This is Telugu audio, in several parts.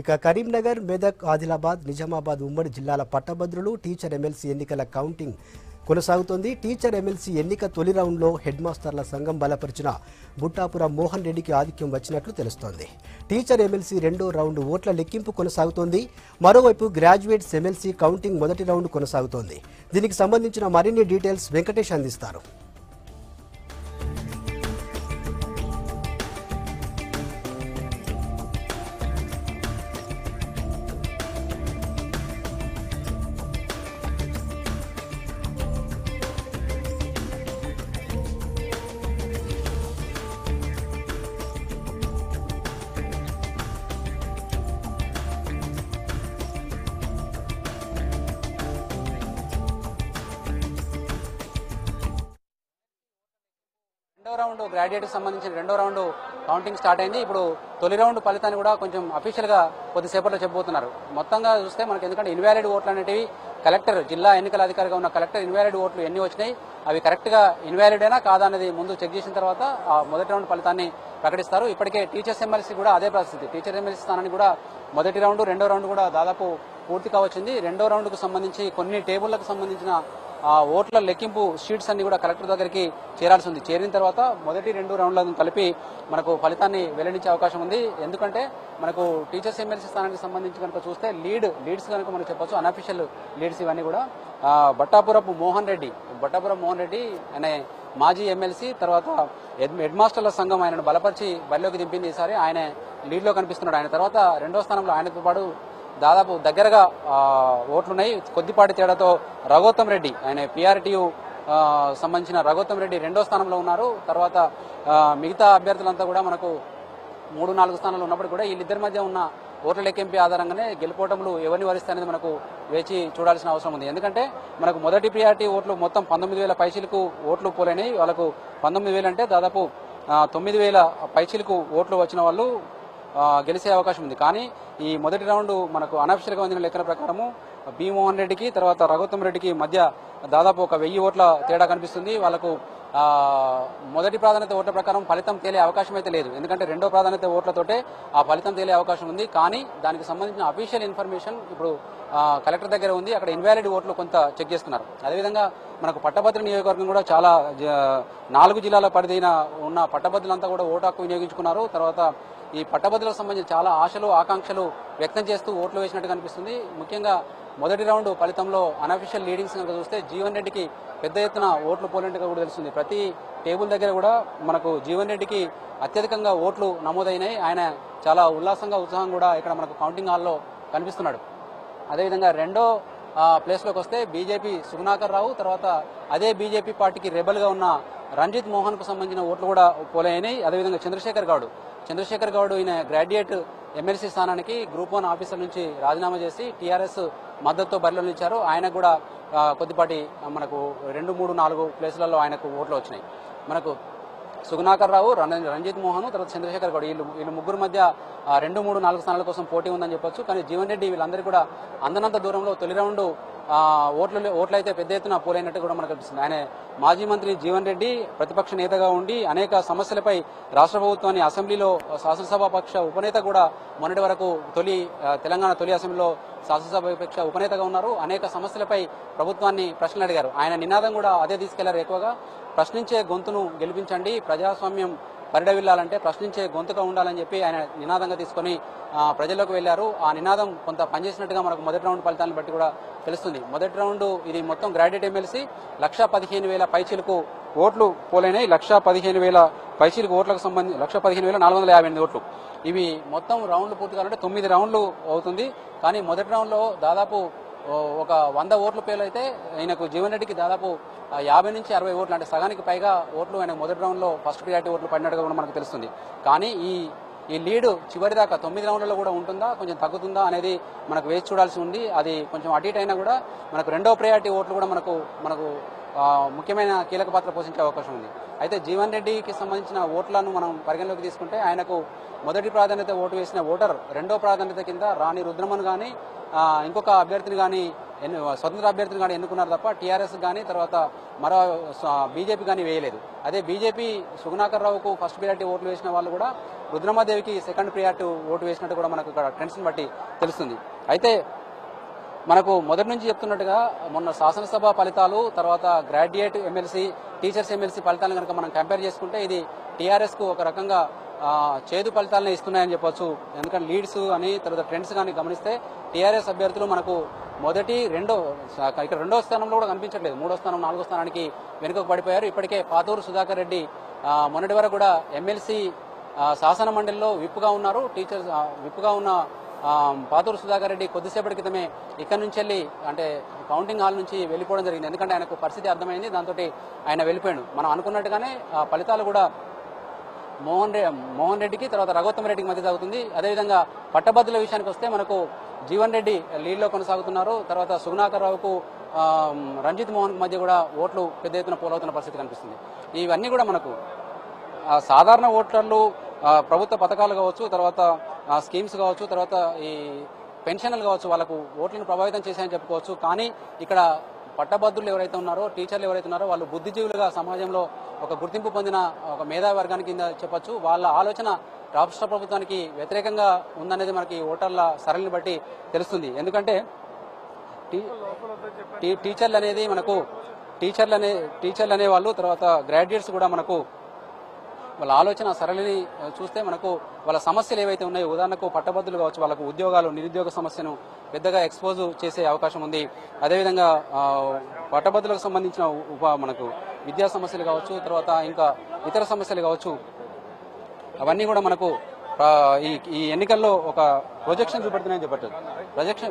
ఇక కరీంనగర్, మెదక్, ఆదిలాబాద్, నిజామాబాద్ ఉమ్మడి జిల్లాల పట్టభద్రులు టీచర్ ఎమ్మెల్సీ ఎన్నికల కౌంటింగ్ కొనసాగుతోంది. టీచర్ ఎమ్మెల్సీ ఎన్నిక తొలి రౌండ్లో హెడ్ మాస్టర్ల సంఘం బలపరిచిన బుట్టాపురం మోహన్ రెడ్డికి ఆధిక్యం వచ్చినట్లు తెలుస్తోంది. టీచర్ ఎమ్మెల్సీ రెండో రౌండ్ ఓట్ల లెక్కింపు కొనసాగుతోంది. మరోవైపు గ్రాడ్యుయేట్స్ ఎమ్మెల్సీ కౌంటింగ్ మొదటి రౌండ్ కొనసాగుతోంది. దీనికి సంబంధించిన మరిన్ని డీటెయిల్స్ వెంకటేష్ అందిస్తారు. రెండో రౌండ్ గ్రాడ్యుయేట్ సంబంధించిన రెండో రౌండ్ కౌంటింగ్ స్టార్ట్ అయింది. ఇప్పుడు తొలి రౌండ్ ఫలితాన్ని కూడా కొంచెం అఫీషియల్ గా కొద్దిసేపట్లో చెప్పబోతున్నారు. మొత్తంగా చూస్తే మనకి ఎందుకంటే ఇన్వాలిడ్ ఓట్లు అనేటివి కలెక్టర్, జిల్లా ఎన్నికల అధికారిగా ఉన్న కలెక్టర్ ఇన్వాలిడ్ ఓట్లు ఎన్ని వచ్చినాయి, అవి కరెక్ట్ గా ఇన్వాలిడ్ అయినా కాదా అనేది ముందు చెక్ చేసిన తర్వాత ఆ మొదటి రౌండ్ ఫలితాన్ని ప్రకటిస్తారు. ఇప్పటికే టీచర్స్ ఎమ్మెల్సీ కూడా అదే పరిస్థితి. టీచర్ ఎమ్మెల్సీ స్థానాన్ని కూడా మొదటి రౌండ్ రెండో రౌండ్ కూడా దాదాపు పూర్తి కావచ్చింది. రెండో రౌండ్ కు సంబంధించి కొన్ని టేబుళ్లకు సంబంధించిన ఓట్ల లెక్కింపు షీట్స్ అన్ని కూడా కలెక్టర్ దగ్గరికి చేరాల్సి ఉంది. చేరిన తర్వాత మొదటి రెండు రౌండ్లను కలిపి మనకు ఫలితాన్ని వెల్లడించే అవకాశం ఉంది. ఎందుకంటే మనకు టీచర్స్ ఎమ్మెల్సీ స్థానానికి సంబంధించి కనుక చూస్తే లీడ్స్ కనుక మనం చెప్పొచ్చు, అన్అఫీషియల్ లీడ్స్ ఇవన్నీ కూడా బట్టాపురపు మోహన్ రెడ్డి అనే మాజీ ఎమ్మెల్సీ, తర్వాత హెడ్ మాస్టర్ల సంఘం ఆయనను బలపరిచి బరిలోకి దింపింది. ఈసారి ఆయన లీడ్ లో కనిపిస్తున్నాడు. ఆయన తర్వాత రెండో స్థానంలో ఆయనతో పాటు దాదాపు దగ్గరగా ఓట్లున్నాయి. కొద్దిపాటి తేడాతో రఘోత్తమ్ రెడ్డి, ఆయన పిఆర్టీయు సంబంధించిన రఘోత్తమ్ రెడ్డి రెండో స్థానంలో ఉన్నారు. తర్వాత మిగతా అభ్యర్థులంతా కూడా మనకు 3-4 స్థానాలు ఉన్నప్పుడు కూడా వీళ్ళిద్దరి మధ్య ఉన్న ఓట్ల లెక్కింపు ఆధారంగానే గెలుపోవటములు ఎవరిని వరిస్తాయనేది మనకు వేచి చూడాల్సిన అవసరం ఉంది. ఎందుకంటే మనకు మొదటి ప్రియారిటీ ఓట్లు మొత్తం 19,000 పైచీలకు ఓట్లు పోలేనాయి. వాళ్ళకు 19,000 అంటే దాదాపు 9,000 పైచీలకు ఓట్లు వచ్చిన వాళ్ళు గెలిచే అవకాశం ఉంది. కానీ ఈ మొదటి రౌండ్ మనకు అనఫిషియల్ గా అందిన లెక్కల ప్రకారము బి మోహన్ రెడ్డికి తర్వాత రఘోత్తమ్ రెడ్డికి మధ్య దాదాపు 1000 ఓట్ల తేడా కనిపిస్తుంది. వాళ్ళకు మొదటి ప్రాధాన్యత ఓట్ల ప్రకారం ఫలితం తేలే అవకాశం అయితే లేదు. ఎందుకంటే రెండో ప్రాధాన్యత ఓట్లతోటే ఆ ఫలితం తేలే అవకాశం ఉంది. కానీ దానికి సంబంధించిన అఫీషియల్ ఇన్ఫర్మేషన్ ఇప్పుడు కలెక్టర్ దగ్గర ఉంది. అక్కడ ఇన్వాలిడ్ ఓట్లు కొంత చెక్ చేస్తున్నారు. అదేవిధంగా మనకు పట్టభద్రుల నియోజకవర్గం కూడా చాలా 4 జిల్లాల పరిధిన ఉన్న పట్టభద్రులంతా కూడా ఓటు హక్కు వినియోగించుకున్నారు. తర్వాత ఈ పట్టభద్రులకు సంబంధించి చాలా ఆశలు ఆకాంక్షలు వ్యక్తం చేస్తూ ఓట్లు వేసినట్టు కనిపిస్తుంది. ముఖ్యంగా మొదటి రౌండ్ ఫలితంలో అనఫిషియల్ లీడింగ్స్ కనుక చూస్తే జీవన్ రెడ్డికి పెద్ద ఎత్తున ఓట్లు పోలినట్టుగా కూడా తెలుస్తుంది. ప్రతి టేబుల్ దగ్గర కూడా మనకు జీవన్ రెడ్డికి అత్యధికంగా ఓట్లు నమోదైనాయి. ఆయన చాలా ఉల్లాసంగా ఉత్సాహం కూడా ఇక్కడ మనకు కౌంటింగ్ హాల్లో కనిపిస్తున్నాడు. అదేవిధంగా రెండో ప్లేస్ లోకి వస్తే బీజేపీ సుగుణాకర్ రావు, తర్వాత అదే బీజేపీ పార్టీకి రెబల్ గా ఉన్న రంజిత్ మోహన్ కు సంబంధించిన ఓట్లు కూడా పోలైనాయి. అదేవిధంగా చంద్రశేఖర్ గౌడ్ ఈయన గ్రాడ్యుయేట్ ఎమ్మెల్సీ స్థానానికి గ్రూప్ 1 ఆఫీసర్ నుంచి రాజీనామా చేసి టీఆర్ఎస్ మద్దతుతో బరిలో నిలిచారు. ఆయన కూడా కొద్దిపాటి మనకు 2, 3, 4 ప్లేసులలో ఆయనకు ఓట్లు వచ్చినాయి. మనకు సుగుణాకర్ రావు, రంజిత్ మోహన్, తర్వాత చంద్రశేఖర్ గౌడ్ వీళ్ళు ముగ్గురు మధ్య 2, 3, 4 స్థానాల కోసం పోటీ ఉందని చెప్పొచ్చు. కానీ జీవన్ రెడ్డి వీళ్ళందరూ కూడా అందనంత దూరంలో తొలి రౌండ్ ఓట్లయితే పెద్ద ఎత్తున పోలైనట్టు కూడా మనకు కనిపిస్తుంది. ఆయన మాజీ మంత్రి జీవన్ రెడ్డి ప్రతిపక్ష నేతగా ఉండి అనేక సమస్యలపై రాష్ట్ర ప్రభుత్వాన్ని అసెంబ్లీలో శాసనసభ పక్ష ఉపనేత కూడా మొన్నటి వరకు తెలంగాణ తొలి అసెంబ్లీలో శాసనసభ పక్ష ఉపనేతగా ఉన్నారు. అనేక సమస్యలపై ప్రభుత్వాన్ని ప్రశ్నలు అడిగారు. ఆయన నినాదం కూడా అదే తీసుకెళ్లారు. ఎక్కువగా ప్రశ్నించే గొంతును గెలిపించండి, ప్రజాస్వామ్యం పరిడవిల్లాలంటే ప్రశ్నించే గొంతుగా ఉండాలని చెప్పి ఆయన నినాదంగా తీసుకుని ప్రజల్లోకి వెళ్లారు. ఆ నినాదం కొంత పనిచేసినట్టుగా మనకు మొదటి రౌండ్ ఫలితాలను బట్టి కూడా తెలుస్తుంది. మొదటి రౌండ్ ఇది మొత్తం గ్రాడ్యుయేట్ ఎమ్మెల్సీ 1,15,000 పైచీలకు ఓట్లు పోలైనాయి. 1,15,000 పైచీలకు ఓట్లకు సంబంధించి 1,15,458 ఓట్లు. ఇవి మొత్తం రౌండ్లు పూర్తి కావాలంటే 9 రౌండ్లు అవుతుంది. కానీ మొదటి రౌండ్ లో దాదాపు ఒక 100 ఓట్ల పేర్లు అయితే ఆయనకు జీవన్ రెడ్డికి దాదాపు 50 నుంచి 60 ఓట్లు, అంటే సగానికి పైగా ఓట్లు ఆయన మొదటి రౌండ్ లో ఫస్ట్ ప్రియారిటీ ఓట్లు పడినట్టుగా కూడా మనకు తెలుస్తుంది. కానీ ఈ లీడ్ చివరి దాకా 9 రౌండ్లలో కూడా ఉంటుందా, కొంచెం తగ్గుతుందా అనేది మనకు వేచి చూడాల్సి ఉంది. అది కొంచెం అటు ఇటు అయినా కూడా మనకు రెండో ప్రియారిటీ ఓట్లు కూడా మనకు ముఖ్యమైన కీలక పాత్ర పోషించే అవకాశం ఉంది. అయితే జీవన్ రెడ్డికి సంబంధించిన ఓట్లను మనం పరిగణలోకి తీసుకుంటే ఆయనకు మొదటి ప్రాధాన్యత ఓటు వేసిన ఓటర్ రెండో ప్రాధాన్యత కింద రాణి రుద్రమను కానీ ఇంకొక అభ్యర్థిని కానీ స్వతంత్ర అభ్యర్థులు కానీ ఎన్నుకున్నారు తప్ప టీఆర్ఎస్ కానీ తర్వాత మరో బీజేపీ కానీ వేయలేదు. అదే బీజేపీ సుగుణాకర్ రావుకు ఫస్ట్ ప్రియారిటీ ఓట్లు వేసిన వాళ్ళు కూడా రుద్రమాదేవికి సెకండ్ ప్రియారిటీ ఓటు వేసినట్టు కూడా మనకు ఇక్కడ ట్రెండ్స్ని బట్టి తెలుస్తుంది. అయితే మనకు మొదటి నుంచి చెప్తున్నట్టుగా మొన్న శాసనసభ ఫలితాలు తర్వాత గ్రాడ్యుయేట్ ఎమ్మెల్సీ టీచర్స్ ఎమ్మెల్సీ ఫలితాలను కనుక మనం కంపేర్ చేసుకుంటే ఇది టీఆర్ఎస్ కు ఒక రకంగా చేదు ఫలితాలను ఇస్తున్నాయని చెప్పొచ్చు. ఎందుకంటే లీడ్స్ అని తర్వాత ట్రెండ్స్ కానీ గమనిస్తే టీఆర్ఎస్ అభ్యర్థులు మనకు మొదటి ఇక్కడ రెండో స్థానంలో కూడా కనిపించట్లేదు. మూడో స్థానం నాలుగో స్థానానికి వెనుకకు పడిపోయారు. ఇప్పటికే పాతూరు సుధాకర్ రెడ్డి మొన్నటి వరకు కూడా ఎమ్మెల్సీ శాసన మండలిలో విప్పుగా ఉన్నారు. టీచర్స్ విప్పుగా ఉన్న పాతూరు సుధాకర్ రెడ్డి కొద్దిసేపటి క్రితమే ఇక్కడ నుంచి వెళ్ళి అంటే కౌంటింగ్ హాల్ నుంచి వెళ్ళిపోవడం జరిగింది. ఎందుకంటే ఆయనకు పరిస్థితి అర్థమైంది. దాంతో ఆయన వెళ్ళిపోయాడు. మనం అనుకున్నట్టుగానే ఫలితాలు కూడా మోహన్ రెడ్డికి తర్వాత రఘోత్తమ రెడ్డికి మధ్య సాగుతుంది. అదేవిధంగా పట్టభద్రుల విషయానికి వస్తే మనకు జీవన్ రెడ్డి లీడ్లో కొనసాగుతున్నారు. తర్వాత సుగుణాకర్ రావుకు రంజిత్ మోహన్ మధ్య కూడా ఓట్లు పెద్ద ఎత్తున పోలవుతున్న పరిస్థితి కనిపిస్తుంది. ఇవన్నీ కూడా మనకు సాధారణ ఓటర్లు ప్రభుత్వ పథకాలు కావచ్చు, తర్వాత స్కీమ్స్ కావచ్చు, తర్వాత ఈ పెన్షన్లు కావచ్చు వాళ్ళకు ఓట్లను ప్రభావితం చేశాయని చెప్పుకోవచ్చు. కానీ ఇక్కడ పట్టభద్రులు ఎవరైతే ఉన్నారో టీచర్లు ఎవరైతే ఉన్నారో వాళ్ళు బుద్ధిజీవులుగా సమాజంలో ఒక గుర్తింపు పొందిన ఒక మేధావి వర్గానికి కింద చెప్పొచ్చు. వాళ్ళ ఆలోచన రాష్ట్ర ప్రభుత్వానికి వ్యతిరేకంగా ఉందనేది మనకి ఓటర్ల సరళిని బట్టి తెలుస్తుంది. ఎందుకంటే టీచర్లు అనేది మనకు టీచర్లు అనే వాళ్ళు తర్వాత గ్రాడ్యుయేట్స్ కూడా మనకు వాళ్ళ ఆలోచన సరళిని చూస్తే మనకు వాళ్ళ సమస్యలు ఏవైతే ఉన్నాయో ఉదాహరణకు పట్టభద్రులు కావచ్చు వాళ్ళకు ఉద్యోగాలు నిరుద్యోగ సమస్యను పెద్దగా ఎక్స్పోజ్ చేసే అవకాశం ఉంది. అదేవిధంగా పట్టభద్రులకు సంబంధించిన మనకు విద్యా సమస్యలు కావచ్చు, తర్వాత ఇంకా ఇతర సమస్యలు కావచ్చు, అవన్నీ కూడా మనకు ఈ ఎన్నికల్లో ఒక ప్రొజెక్షన్ చూపెడుతున్నాయని చెప్పట్టు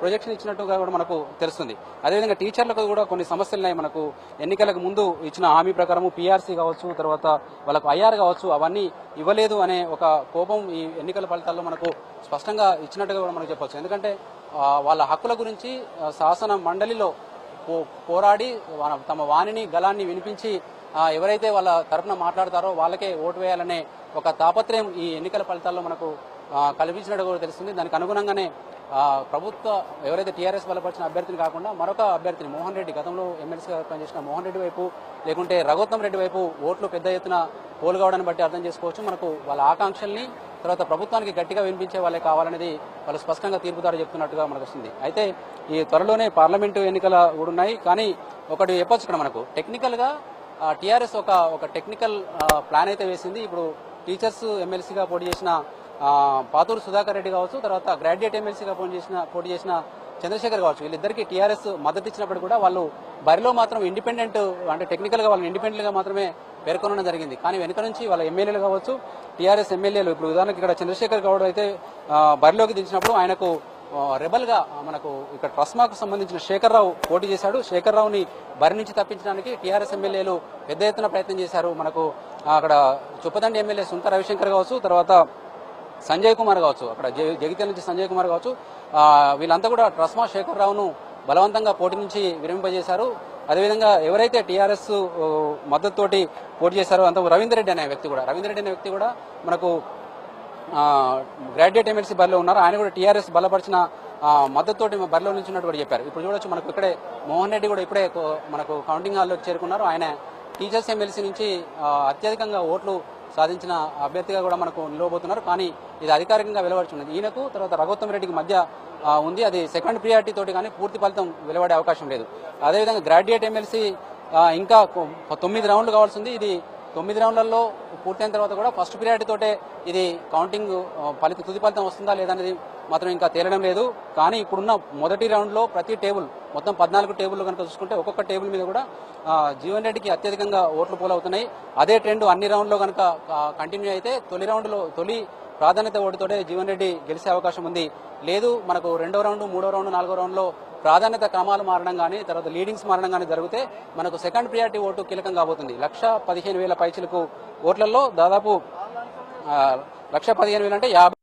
ప్రొజెక్షన్ ఇచ్చినట్టుగా కూడా మనకు తెలుస్తుంది. అదేవిధంగా టీచర్లకు కూడా కొన్ని సమస్యలు ఉన్నాయి. మనకు ఎన్నికలకు ముందు ఇచ్చిన హామీ ప్రకారం పీఆర్సీ కావచ్చు, తర్వాత వాళ్ళకు ఐఆర్ కావచ్చు, అవన్నీ ఇవ్వలేదు అనే ఒక కోపం ఈ ఎన్నికల ఫలితాల్లో మనకు స్పష్టంగా ఇచ్చినట్టుగా కూడా మనకు చెప్పొచ్చు. ఎందుకంటే వాళ్ళ హక్కుల గురించి శాసన మండలిలో పోరాడి తమ వాణిని గలాన్ని వినిపించి ఎవరైతే వాళ్ళ తరఫున మాట్లాడతారో వాళ్ళకే ఓటు వేయాలనే ఒక తాపత్రయం ఈ ఎన్నికల ఫలితాల్లో మనకు కల్పించినట్టు కూడా తెలుస్తుంది. దానికి అనుగుణంగానే ప్రభుత్వ ఎవరైతే టీఆర్ఎస్ బలపరిచిన అభ్యర్థిని కాకుండా మరొక అభ్యర్థిని మోహన్ రెడ్డి గతంలో ఎమ్మెల్సీగా పనిచేసిన మోహన్ రెడ్డి వైపు లేకుంటే రఘోత్తమ్ రెడ్డి వైపు ఓట్లు పెద్ద ఎత్తున పోలు కావడాన్ని బట్టి అర్థం చేసుకోవచ్చు. మనకు వాళ్ళ ఆకాంక్షల్ని తర్వాత ప్రభుత్వానికి గట్టిగా వినిపించే వాళ్ళే కావాలనేది వాళ్ళు స్పష్టంగా తీర్పుదారు చెప్తున్నట్టుగా మనకు వస్తుంది. అయితే ఈ త్వరలోనే పార్లమెంటు ఎన్నికలు కూడా ఉన్నాయి. కానీ ఒకటి చెప్పొచ్చు, ఇక్కడ మనకు టెక్నికల్ గా టీఆర్ఎస్ ఒక టెక్నికల్ ప్లాన్ అయితే వేసింది. ఇప్పుడు టీచర్స్ ఎమ్మెల్సీగా పోటీ చేసిన పాతూరు సుధాకర్ రెడ్డి కావచ్చు, తర్వాత గ్రాడ్యుయేట్ ఎమ్మెల్సీగా పోటీ చేసిన చంద్రశేఖర్ కావచ్చు, వీళ్ళిద్దరికి టీఆర్ఎస్ మద్దతు ఇచ్చినప్పుడు కూడా వాళ్ళు బరిలో మాత్రం ఇండిపెండెంట్ అంటే టెక్నికల్ గా వాళ్ళు ఇండిపెండెంట్ గా మాత్రమే పేర్కొనడం జరిగింది. కానీ వెనుక నుంచి వాళ్ళ ఎమ్మెల్యేలు కావచ్చు, టీఆర్ఎస్ ఎమ్మెల్యేలు ఇప్పుడు ఉదాహరణకి ఇక్కడ చంద్రశేఖర్ గౌడ్ అయితే బరిలోకి దించినప్పుడు ఆయనకు రెబల్ గా మనకు ఇక్కడ ట్రస్మాకు సంబంధించిన శేఖర్ రావు పోటీ చేశాడు. శేఖర్ రావుని బరి నుంచి తప్పించడానికి టీఆర్ఎస్ ఎమ్మెల్యేలు పెద్ద ఎత్తున ప్రయత్నం చేశారు. మనకు అక్కడ చుప్పదండి ఎమ్మెల్యే సుంత రవిశంకర్ కావచ్చు, తర్వాత సంజయ్ కుమార్ కావచ్చు, అక్కడ జగిత్యాల నుంచి సంజయ్ కుమార్ కావచ్చు, వీళ్ళంతా కూడా ట్రస్మా శేఖర్ రావును బలవంతంగా పోటీ నుంచి విరమింపజేశారు. అదేవిధంగా ఎవరైతే టీఆర్ఎస్ మద్దతుతోటి పోటీ చేశారో అంత రవీందర్ రెడ్డి అనే వ్యక్తి కూడా మనకు గ్రాడ్యుయేట్ ఎమ్మెల్సీ బరిలో ఉన్నారు. ఆయన కూడా టీఆర్ఎస్ బలపరిచిన మద్దతుతోటి బరిలో నిల్చున్నట్టు కూడా చెప్పారు. ఇప్పుడు చూడొచ్చు మనకు ఇక్కడే మోహన్ రెడ్డి కూడా ఇప్పుడే మనకు కౌంటింగ్ హాల్లోకి చేరుకున్నారు. ఆయన టీచర్స్ ఎమ్మెల్సీ నుంచి అత్యధికంగా ఓట్లు సాధించిన అభ్యర్థిగా కూడా మనకు నిలవబోతున్నారు. కానీ ఇది అధికారికంగా వెలువడుతున్నది ఈయనకు తర్వాత రఘోత్తమ్ రెడ్డికి మధ్య ఉంది. అది సెకండ్ ప్రియారిటీ తోటి కానీ పూర్తి ఫలితం వెలువడే అవకాశం లేదు. అదేవిధంగా గ్రాడ్యుయేట్ ఎమ్మెల్సీ ఇంకా 9 రౌండ్లు కావాల్సి ఉంది. ఇది 9 రౌండ్లలో పూర్తయిన తర్వాత కూడా ఫస్ట్ ప్రియారిటీ తోటే ఇది కౌంటింగ్ తుది ఫలితం వస్తుందా లేదనేది మాత్రం ఇంకా తేలడం లేదు. కానీ ఇప్పుడున్న మొదటి రౌండ్లో ప్రతి టేబుల్ మొత్తం 14 టేబుల్ కనుక చూసుకుంటే ఒక్కొక్క టేబుల్ మీద కూడా జీవన్ రెడ్డికి అత్యధికంగా ఓట్లు పోలవుతున్నాయి. అదే ట్రెండ్ అన్ని రౌండ్లో కనుక కంటిన్యూ అయితే తొలి ప్రాధాన్యత ఓటుతోటే జీవన్ రెడ్డి గెలిచే అవకాశం ఉంది. లేదు మనకు 2వ రౌండ్ 3వ రౌండ్ 4వ రౌండ్లో ప్రాధాన్యత క్రమాలు మారడం కానీ తర్వాత లీడింగ్స్ మారడం కానీ జరిగితే మనకు సెకండ్ ప్రియారిటీ ఓటు కీలకం కాబోతుంది. 1,15,000 పైచిలకు ఓట్లలో దాదాపు 1,15,000 అంటే 50